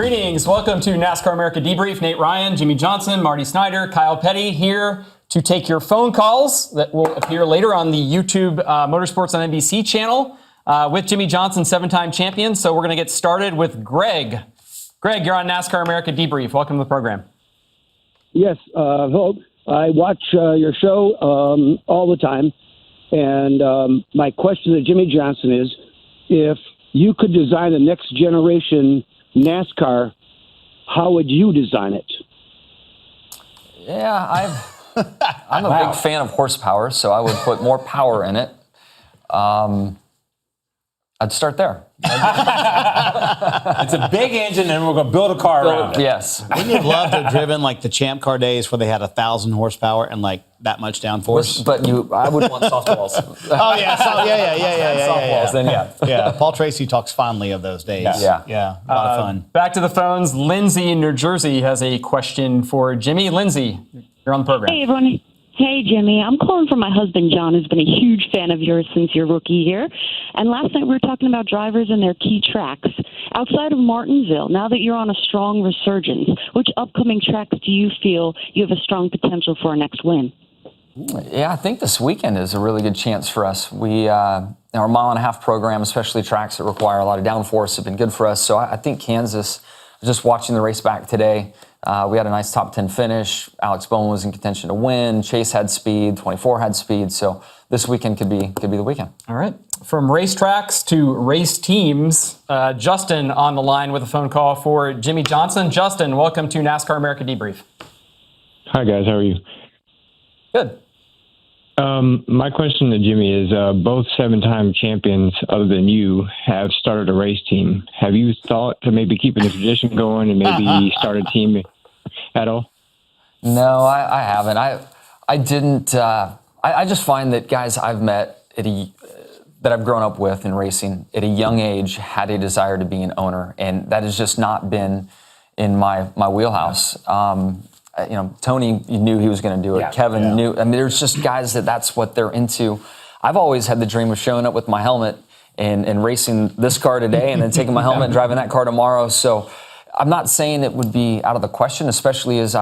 Greetings. Welcome to NASCAR America Debrief. Nate Ryan, Jimmie Johnson, Marty Snyder, Kyle Petty here to take your phone calls that will appear later on the YouTube Motorsports on NBC channel with Jimmie Johnson, 7-time champion. So we're going to get started with Greg. Greg, you're on NASCAR America Debrief. Welcome to the program. Yes, Vogue. I watch your show all the time. And my question to Jimmie Johnson is, if you could design the next generation NASCAR, how would you design it? Yeah, I'm a big fan of horsepower, so I would put more power in it. I'd start there. It's a big engine, and we're going to build a car around it. Yes. Wouldn't you have loved to have driven like the Champ Car days where they had 1,000 horsepower and like that much downforce? But I would want soft walls. Oh yeah, Soft walls, then yeah. Yeah, Paul Tracy talks fondly of those days. Yeah. Yeah, a lot of fun. Back to the phones. Lindsay in New Jersey has a question for Jimmie. Lindsay, you're on the program. Hey, everyone. Hey, Jimmie. I'm calling for my husband, John, who's been a huge fan of yours since your rookie year. And last night we were talking about drivers and their key tracks. Outside of Martinsville, now that you're on a strong resurgence, which upcoming tracks do you feel you have a strong potential for our next win? Yeah, I think this weekend is a really good chance for us. Our mile-and-a-half program, especially tracks that require a lot of downforce, have been good for us. So I think Kansas, just watching the race back today, we had a nice top 10 finish. Alex Bowman was in contention to win. Chase had speed. 24 had speed. So this weekend could be the weekend. All right. From racetracks to race teams, Justin on the line with a phone call for Jimmie Johnson. Justin, welcome to NASCAR America Debrief. Hi, guys. How are you? Good. My question to Jimmie is, both 7-time champions, other than you, have started a race team. Have you thought to maybe keeping the tradition going and maybe start a team at all? No, I haven't. I didn't. I just find that guys I've met that I've grown up with in racing at a young age had a desire to be an owner, and that has just not been in my wheelhouse. Tony knew he was going to do it. Yeah. Kevin knew. I mean, there's just guys that's what they're into. I've always had the dream of showing up with my helmet and racing this car today and then taking my helmet and driving that car tomorrow. So I'm not saying it would be out of the question, especially as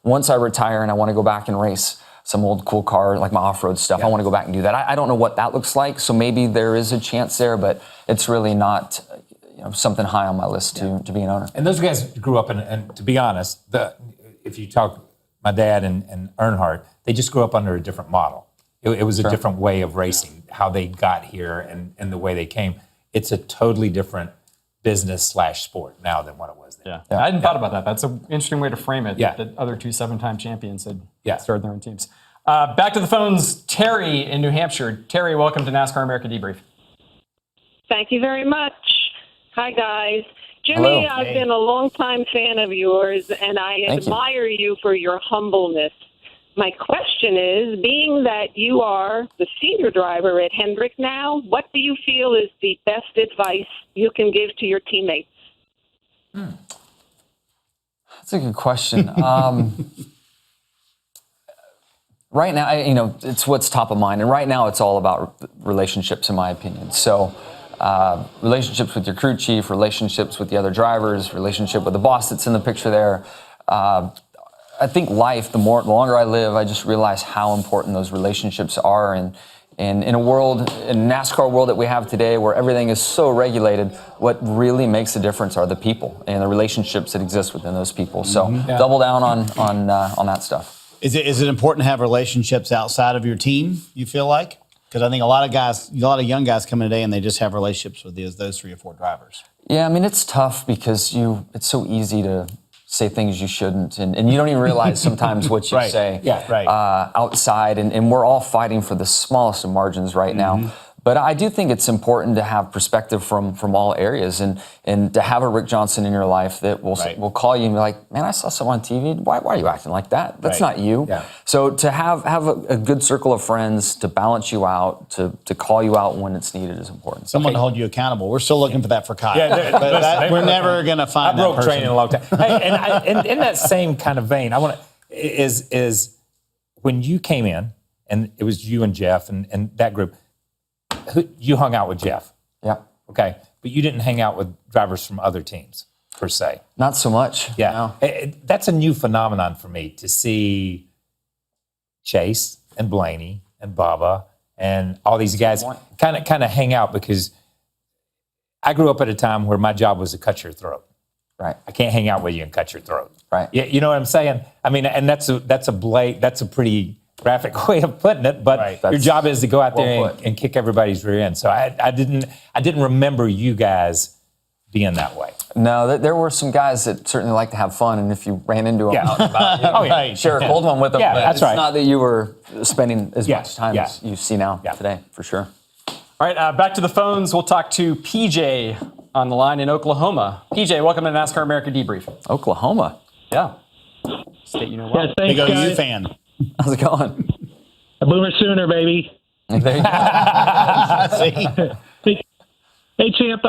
once I retire and I want to go back and race some old cool car, like my off-road stuff. Yeah. I want to go back and do that. I don't know what that looks like, so maybe there is a chance there, but it's really not something high on my list to be an owner. And those guys grew up, and to be honest, if you talk my dad and Earnhardt, they just grew up under a different model. It was a different way of racing, how they got here and the way they came. It's a totally different business/sport now than what it was then. Yeah. I hadn't thought about that. That's an interesting way to frame it. Yeah. That other two 7-time champions had Yeah. started their own teams. Back to the phones. Terry in New Hampshire. Terry, welcome to NASCAR America Debrief. Thank you very much. Hi, guys. Jimmie, Hello. I've been a longtime fan of yours, and I admire you for your humbleness. My question is, being that you are the senior driver at Hendrick now, what do you feel is the best advice you can give to your teammates? That's a good question. Right now, it's what's top of mind, and right now it's all about relationships, in my opinion. So. Relationships with your crew chief, relationships with the other drivers, relationship with the boss that's in the picture there. I think life, the longer I live, I just realize how important those relationships are. And in a NASCAR world that we have today, where everything is so regulated, what really makes a difference are the people and the relationships that exist within those people. So double down on that stuff. Is it important to have relationships outside of your team, you feel like? Because I think a lot of young guys come in today and they just have relationships with those 3 or 4 drivers. Yeah, I mean, it's tough because it's so easy to say things you shouldn't, and you don't even realize sometimes what you say outside, and we're all fighting for the smallest of margins right now. But I do think it's important to have perspective from all areas, and to have a Rick Johnson in your life that will call you and be like, man, I saw someone on TV. Why are you acting like that? That's not you. Yeah. So to have a good circle of friends to balance you out, to call you out when it's needed is important. Someone to hold you accountable. We're still looking for that for Kyle. Yeah, we're never going to find that person. I broke training a long time. Hey, and in that same kind of vein, I want to is when you came in, and it was you and Jeff and that group. You hung out with Jeff. Yeah. Okay. But you didn't hang out with drivers from other teams. per se. Not so much. Yeah, No. that's a new phenomenon for me to see Chase and Blaney and Bubba and all these guys kind of hang out, because I grew up at a time where my job was to cut your throat. Right. I can't hang out with you and cut your throat. Right. Yeah, you know what I'm saying? I mean, and that's a pretty graphic way of putting it. But your job is to go out there and kick everybody's rear end. So I didn't remember you guys being that way. No, there were some guys that certainly like to have fun, and if you ran into them out and about, you share a cold one with them. Yeah, but that's it's right. not that you were spending as much time as you see now today, for sure. All right, back to the phones. We'll talk to PJ on the line in Oklahoma. PJ, welcome to NASCAR America Debrief. Oklahoma. Yeah. State you know well. Yeah, thanks, Big OU guys. fan. How's it going? A Boomer Sooner, baby. There you go. See? Hey, Champ,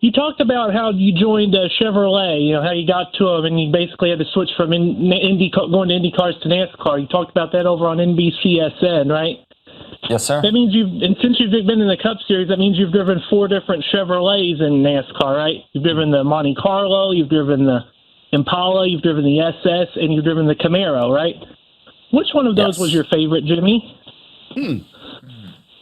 you talked about how you joined Chevrolet, you know, how you got to them, and you basically had to switch from going to Indy cars to NASCAR. You talked about that over on NBCSN, right? Yes, sir. That means since you've been in the Cup Series, that means you've driven 4 different Chevrolets in NASCAR, right? You've driven the Monte Carlo, you've driven the Impala, you've driven the SS, and you've driven the Camaro, right? Which one of those was your favorite, Jimmy?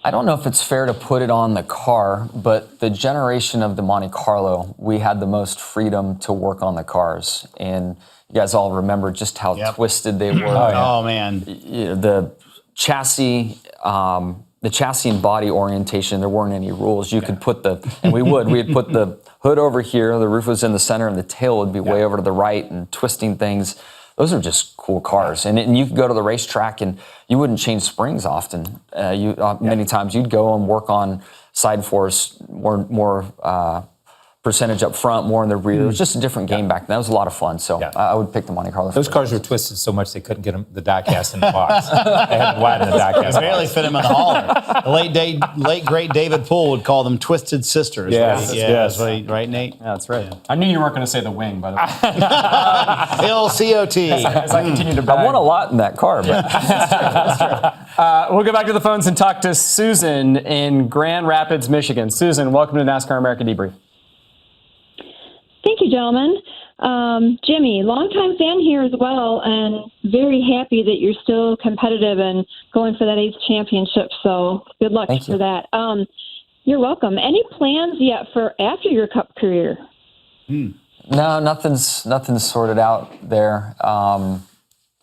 I don't know if it's fair to put it on the car, but the generation of the Monte Carlo, we had the most freedom to work on the cars. And you guys all remember just how twisted they were. Oh, man. The chassis and body orientation, there weren't any rules. You could put we'd put the hood over here, the roof was in the center, and the tail would be way over to the right and twisting things. Those are just cool cars. And you could go to the racetrack and you wouldn't change springs often. Many times you'd go and work on side force, more percentage up front, more in the rear. It was just a different game back then. That was a lot of fun. So I would pick the Monte Carlo. Those cars were twisted so much they couldn't get the diecast in the box. They had to widen the diecast. They barely fit him in the hauler. The late great David Poole would call them twisted sisters. Yes, yes. Right, Nate? Yeah, that's right. I knew you weren't going to say the wing, by the way. LCOT. As I continue to brag. I won a lot in that car. But We'll go back to the phones and talk to Susan in Grand Rapids, Michigan. Susan, welcome to NASCAR America Debrief. Thank you, gentlemen. Jimmy, longtime fan here as well, and very happy that you're still competitive and going for that 8th championship. So good luck for that. You're welcome. Any plans yet for after your Cup career? No, nothing's sorted out there.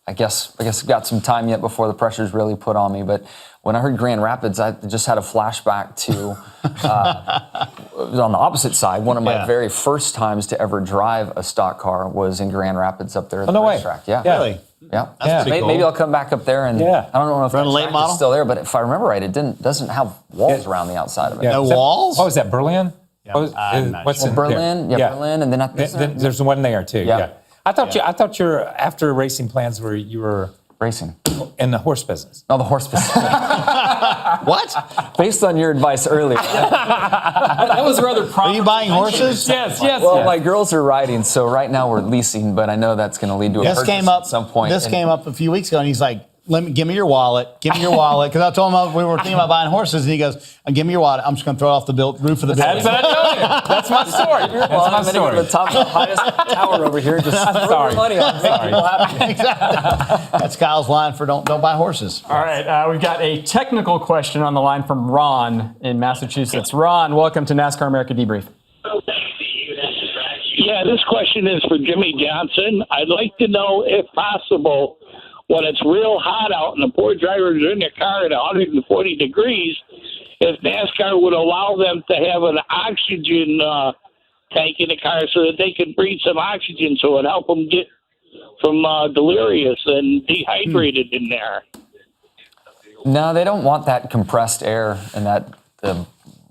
I guess I've got some time yet before the pressure's really put on me. But when I heard Grand Rapids, I just had a flashback to it was on the opposite side. One of my very first times to ever drive a stock car was in Grand Rapids up there at the racetrack. Yeah, Really? Yeah, cool. Maybe I'll come back up there and I don't know if Run a that late track model? is still there, but if I remember right, it doesn't have walls around the outside of it. No walls? What was that, Berlin? I'm not What's sure. in Berlin, Berlin, and then there's one there too. Yeah. I thought your after racing plans were you were racing in the horse business. Oh, the horse business. What? Based on your advice earlier. That was rather Are proper. you buying horses? Yes. Well, my girls are riding, so right now we're leasing, but I know that's going to lead to a This purchase came up at some point. This came up a few weeks ago, and he's like, give me your wallet. Give me your wallet. Because I told him we were thinking about buying horses, and he goes, give me your wallet. I'm just going to throw it off the roof of the building. That's what I told you. That's my story. I'm going to go to the top of the highest tower over here. Just throw your money on. Make people happy. Exactly. That's Kyle's line for don't buy horses. All right, we've got a technical question on the line from Ron in Massachusetts. Ron, welcome to NASCAR America Debrief. Yeah, this question is for Jimmie Johnson. I'd like to know, if possible, when it's real hot out and the poor drivers are in their car at 140 degrees, if NASCAR would allow them to have an oxygen tank in the car so that they could breathe some oxygen so it would help them get from delirious and dehydrated in there. No, they don't want that compressed air and that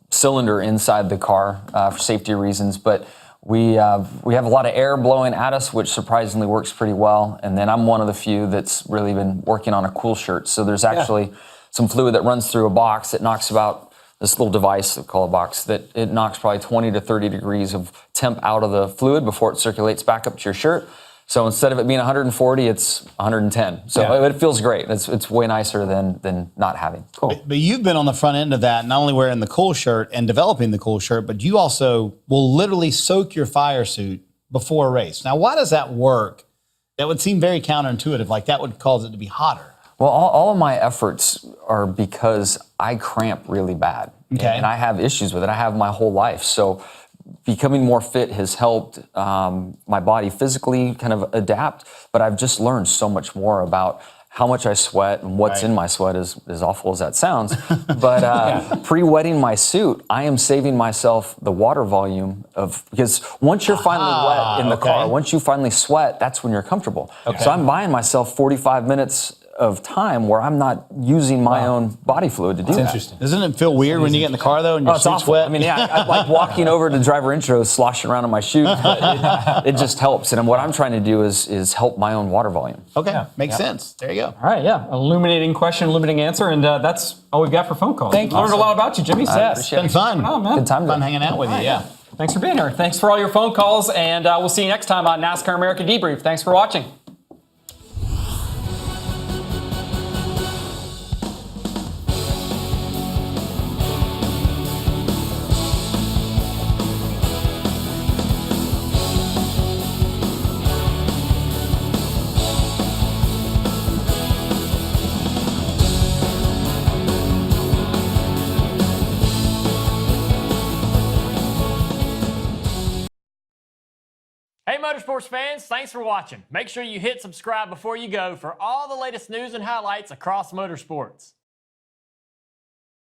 cylinder inside the car for safety reasons, but we have a lot of air blowing at us, which surprisingly works pretty well. And then I'm one of the few that's really been working on a cool shirt. So there's actually some fluid that runs through a box that knocks about this little device, they call a box, that it knocks probably 20 to 30 degrees of temp out of the fluid before it circulates back up to your shirt. So instead of it being 140, it's 110. So it feels great. It's way nicer than not having. Cool. But you've been on the front end of that, not only wearing the cool shirt and developing the cool shirt, but you also will literally soak your fire suit before a race. Now, why does that work? That would seem very counterintuitive. Like that would cause it to be hotter. Well, all of my efforts are because I cramp really bad. Okay. And I have issues with it. I have my whole life. So becoming more fit has helped my body physically kind of adapt. But I've just learned so much more about how much I sweat and what's in my sweat, as awful as that sounds. But pre-wetting my suit, I am saving myself the water volume because once you're finally wet in the car, once you finally sweat, that's when you're comfortable. So I'm buying myself 45 minutes of time where I'm not using my own body fluid to do that. Interesting. Doesn't it feel weird when you get in the car though and your It's suit's awful. wet? I mean, I like walking over to driver intros, sloshing around in my shoes, but it just helps. And what I'm trying to do is help my own water volume. Okay, makes sense. There you go. All right, illuminating question, illuminating answer, and that's all we've got for phone calls. Thank you. Learned a lot about you, Jimmy. It's been fun. Man. Good time. Fun hanging out with you. Yeah. Thanks for being here. Thanks for all your phone calls, and we'll see you next time on NASCAR America Debrief. Thanks for watching. Hey Motorsports fans, thanks for watching. Make sure you hit subscribe before you go for all the latest news and highlights across motorsports.